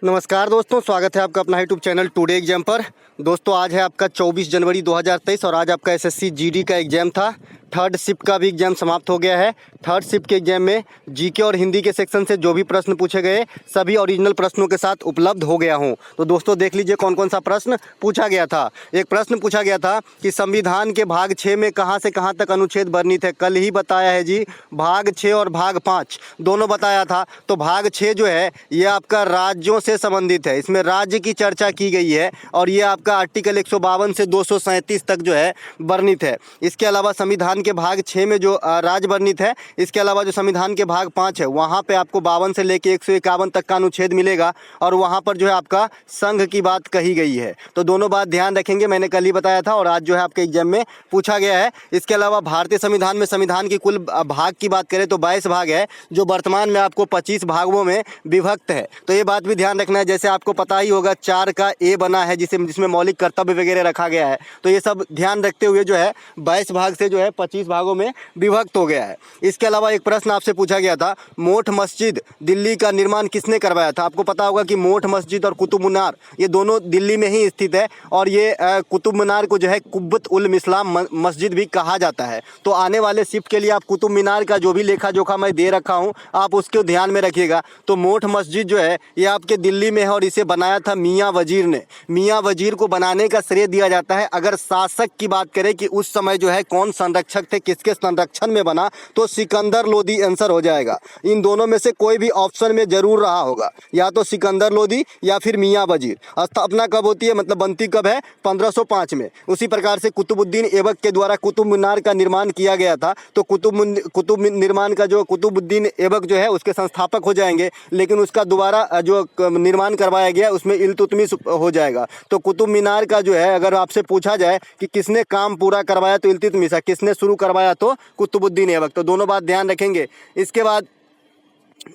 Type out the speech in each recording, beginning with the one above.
नमस्कार दोस्तों, स्वागत है आपका अपना यूट्यूब चैनल टुडे एग्जाम पर। दोस्तों आज है आपका 24 जनवरी 2023 और आज आपका एसएससी जीडी का एग्ज़ाम था। थर्ड शिफ्ट का भी एग्ज़ाम समाप्त हो गया है। थर्ड शिफ्ट के एग्ज़ाम में जीके और हिंदी के सेक्शन से जो भी प्रश्न पूछे गए सभी ओरिजिनल प्रश्नों के साथ उपलब्ध हो गया हूँ। तो दोस्तों देख लीजिए कौन कौन सा प्रश्न पूछा गया था। एक प्रश्न पूछा गया था कि संविधान के भाग 6 में कहाँ से कहाँ तक अनुच्छेद वर्णित है। कल ही बताया है जी, भाग 6 और भाग 5 दोनों बताया था। तो भाग 6 जो है ये आपका राज्यों से संबंधित है, इसमें राज्य की चर्चा की गई है और ये आपका आर्टिकल 152 से 237 तक जो है वर्णित है। इसके अलावा संविधान के भाग 6 में जो राज्य वर्णित है, इसके अलावा जो संविधान के भाग 5 है वहाँ पे आपको 52 से लेके 151 तक का अनुच्छेद मिलेगा और वहाँ पर जो है आपका संघ की बात कही गई है। तो दोनों बात ध्यान रखेंगे, मैंने कल ही बताया था और आज जो है आपके एग्जाम में पूछा गया है। इसके अलावा भारतीय संविधान में संविधान की कुल भाग की बात करें तो 22 भाग है, जो वर्तमान में आपको 25 भागों में विभक्त है। तो ये बात भी ध्यान रखना है। जैसे आपको पता ही होगा 4 का ए बना है जिसमें मौलिक कर्तव्य वगैरह रखा गया है। तो ये सब ध्यान रखते हुए जो है 22 भाग से जो है 25 भागों में विभक्त हो गया है। इसके अलावा एक प्रश्न आपसे पूछा गया था, मोठ मस्जिद दिल्ली का निर्माण किसने करवाया था। आपको पता होगा कि मोठ मस्जिद और कुतुब मीनार ये दोनों दिल्ली में ही स्थित है और ये कुतुब मीनार को जो है कुब्बत उल मिस्लाम मस्जिद भी कहा जाता है। तो आने वाले शिफ्ट के लिए आप कुतुब मीनार का जो भी लेखा जोखा मैं दे रखा हूँ आप उसको ध्यान में रखिएगा। तो मोठ मस्जिद जो है ये आपके दिल्ली में है और इसे बनाया था मियाँ वजीर ने। मियाँ वजीर को बनाने का श्रेय दिया जाता है। अगर शासक की बात करें कि उस समय जो है कौन संरक्षक थे, किसके संरक्षण में बना, तो सिकंदर लोदी आंसर हो जाएगा। इन दोनों में से कोई भी ऑप्शन में जरूर रहा होगा, या तो सिकंदर लोदी या फिर मियाँ वजीर। स्थापना कब होती है, मतलब बनती कब है, 1505 में। उसी प्रकार से कुतुबुद्दीन ऐबक के द्वारा कुतुब मीनार का निर्माण किया गया था। तो कुतुब निर्माण का जो कुतुबुद्दीन ऐबक जो है उसके संस्थापक हो जाएंगे, लेकिन उसका दोबारा जो निर्माण करवाया गया उसमें इल्तुतमिश हो जाएगा। तो कुतुब मीनार का जो है अगर आपसे पूछा जाए कि किसने काम पूरा करवाया तो इल्तुतमिश है, किसने शुरू करवाया तो कुतुबुद्दीन ऐबक। तो दोनों बात ध्यान रखेंगे। इसके बाद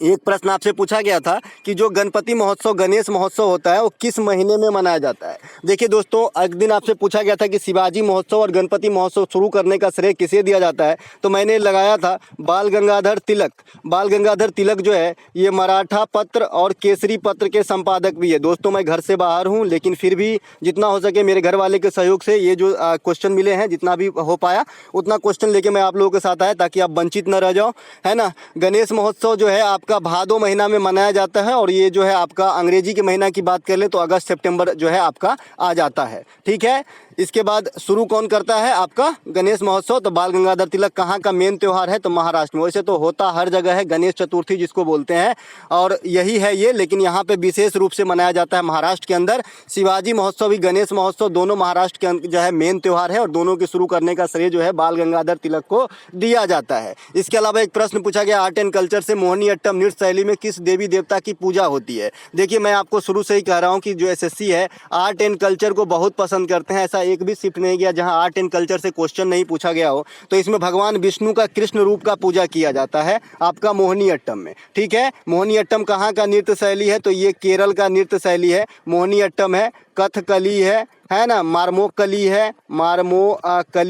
एक प्रश्न आपसे पूछा गया था कि जो गणपति महोत्सव गणेश महोत्सव होता है वो किस महीने में मनाया जाता है। देखिए दोस्तों, एक दिन आपसे पूछा गया था कि शिवाजी महोत्सव और गणपति महोत्सव शुरू करने का श्रेय किसे दिया जाता है। तो मैंने लगाया था बाल गंगाधर तिलक। बाल गंगाधर तिलक जो है ये मराठा पत्र और केसरी पत्र के संपादक भी है। दोस्तों मैं घर से बाहर हूँ, लेकिन फिर भी जितना हो सके मेरे घर वाले के सहयोग से ये जो क्वेश्चन मिले हैं, जितना भी हो पाया उतना क्वेश्चन लेके मैं आप लोगों के साथ आया ताकि आप वंचित न रह जाओ, है ना। गणेश महोत्सव जो है आपका भादो महीना में मनाया जाता है और ये जो है आपका अंग्रेजी के महीना की बात कर ले तो अगस्त सितंबर जो है आपका आ जाता है, ठीक है। इसके बाद शुरू कौन करता है आपका गणेश महोत्सव, तो बाल गंगाधर तिलक। कहाँ का मेन त्यौहार है, तो महाराष्ट्र में। वैसे तो होता हर जगह है, गणेश चतुर्थी जिसको बोलते हैं, और यही है ये, लेकिन यहाँ पे विशेष रूप से मनाया जाता है महाराष्ट्र के अंदर। शिवाजी महोत्सव भी गणेश महोत्सव दोनों महाराष्ट्र के जो है मेन त्यौहार है और दोनों के शुरू करने का श्रेय जो है बाल गंगाधर तिलक को दिया जाता है। इसके अलावा एक प्रश्न पूछा गया, आर्ट एंड कल्चर से मोहिनीअट्टम नृत्य शैली में किस देवी देवता की पूजा होती है। देखिए मैं आपको शुरू से ही कह रहा हूँ कि जो एसएससी है आर्ट एंड कल्चर को बहुत पसंद करते हैं। ऐसा एक भी शिफ्ट नहीं गया जहां आर्ट एंड कल्चर से क्वेश्चन नहीं पूछा गया हो। तो इसमें भगवान विष्णु का कृष्ण रूप का पूजा किया जाता है आपका मोहिनीअट्टम में, ठीक है। मोहिनीअट्टम कहाँ का नृत्य शैली है, तो ये केरल का नृत्य शैली है। मोहिनीअट्टम है, कथकली है ना, मारमोकली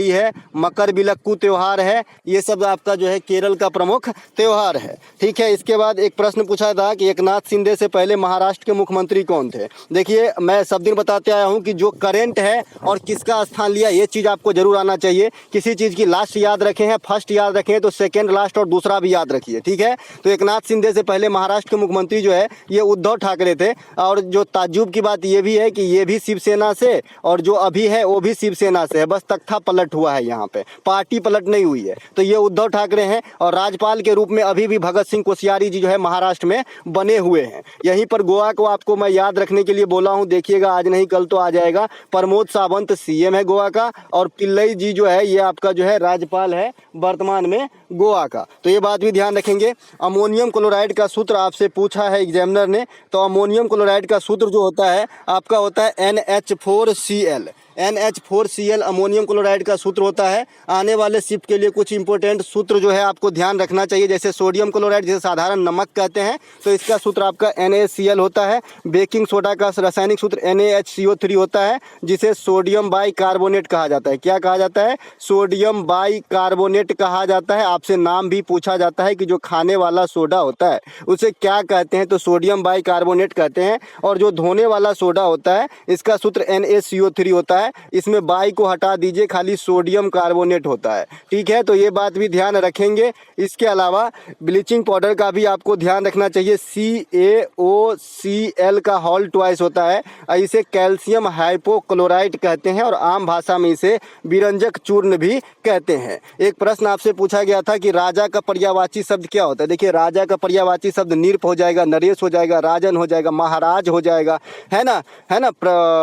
है, मकर बिलक्कू त्यौहार है। ये सब आपका जो है केरल का प्रमुख त्यौहार है, ठीक है। इसके बाद एक प्रश्न पूछा था कि एकनाथ शिंदे से पहले महाराष्ट्र के मुख्यमंत्री कौन थे। देखिए मैं सब दिन बताते आया हूँ कि जो करेंट है और किसका स्थान लिया ये चीज़ आपको जरूर आना चाहिए। किसी चीज़ की लास्ट याद रखें हैं, फर्स्ट याद रखें तो सेकेंड लास्ट और दूसरा भी याद रखिए, ठीक है। तो एकनाथ शिंदे से पहले महाराष्ट्र के मुख्यमंत्री जो है ये उद्धव ठाकरे थे। और जो ताज्जुब की बात ये भी है कि ये भी शिवसेना से और जो अभी है वो भी शिवसेना से है, बस तख्ता पलट हुआ है, यहाँ पे पार्टी पलट नहीं हुई है। तो ये उद्धव ठाकरे हैं और राज्यपाल के रूप में अभी भी भगत सिंह कोश्यारी जी जो है महाराष्ट्र में बने हुए हैं। यहीं पर गोवा को आपको मैं याद रखने के लिए बोला हूँ, देखिएगा आज नहीं कल तो आ जाएगा। प्रमोद सावंत सीएम है गोवा का और पिल्लई जी जो है ये आपका जो है राज्यपाल है वर्तमान में गोवा का। तो ये बात भी ध्यान रखेंगे। अमोनियम क्लोराइड का सूत्र आपसे पूछा है एग्जामिनर ने। तो अमोनियम क्लोराइड का सूत्र जो होता है आपका होता है NH4Cl। NH4Cl अमोनियम क्लोराइड का सूत्र होता है। आने वाले शिफ्ट के लिए कुछ इंपॉर्टेंट सूत्र जो है आपको ध्यान रखना चाहिए, जैसे सोडियम क्लोराइड जिसे साधारण नमक कहते हैं तो इसका सूत्र आपका NaCl होता है। बेकिंग सोडा का रासायनिक सूत्र NaHCO3 होता है, जिसे सोडियम बाइकार्बोनेट कहा जाता है। क्या कहा जाता है? सोडियम बाइकार्बोनेट कहा जाता है। आपसे नाम भी पूछा जाता है कि जो खाने वाला सोडा होता है उसे क्या कहते हैं, तो सोडियम बाइकार्बोनेट कहते हैं। और जो धोने वाला सोडा होता है इसका सूत्र NaCO3 होता है। इसमें बाई को हटा दीजिए, खाली सोडियम कार्बोनेट होता है। ठीक है, तो ये बात भी ध्यान रखेंगे। इसके अलावा ब्लीचिंग पाउडर का भी आपको ध्यान रखना चाहिए। CaOCl का होल ट्वाइस होता है। इसे कैल्शियम हाइपोक्लोराइट कहते हैं और आम भाषा में इसे विरंजक चूर्ण भी कहते हैं। एक प्रश्न आपसे पूछा गया था कि राजा का पर्यायवाची शब्द क्या होता है। देखिए, राजा का पर्यायवाची शब्द निरप हो जाएगा, नरेश हो जाएगा, राजन हो जाएगा, महाराज हो जाएगा, है ना,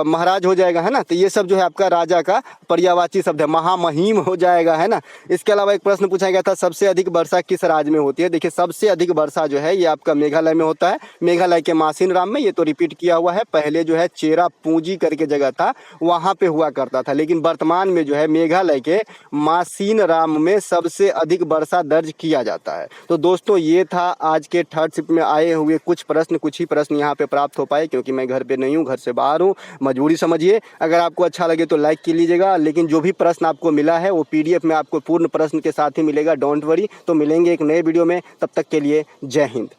महाराज हो जाएगा, है ना। तो ये सब जो है आपका राजा का पर्यायवाची शब्द है। महामहिम हो जाएगा, है ना। इसके अलावा एक प्रश्न पूछा गया था, सबसे अधिक वर्षा किस राज्य में होती है। देखिए, सबसे अधिक वर्षा जो है ये आपका मेघालय में होता है। मेघालय के मासिनराम में। ये तो रिपीट किया हुआ है, पहले जो है चेरापूंजी करके जगह था वहाँ पे हुआ करता था, लेकिन वर्तमान में जो है मेघालय के मासिनराम में सबसे अधिक वर्षा दर्ज किया जाता है। तो दोस्तों, ये था आज के थर्ड शिफ्ट में आए हुए कुछ प्रश्न। कुछ ही प्रश्न यहाँ पे प्राप्त हो पाए क्योंकि मैं घर पे नहीं हूँ, घर से बाहर हूँ, मजबूरी समझिए। अगर आपको अच्छा लगे तो लाइक कर लीजिएगा, लेकिन जो भी प्रश्न आपको मिला है वो PDF में आपको पूर्ण प्रश्न के साथ ही मिलेगा, डोंट वरी। तो मिलेंगे एक नए वीडियो में, तब तक के लिए जय हिंद।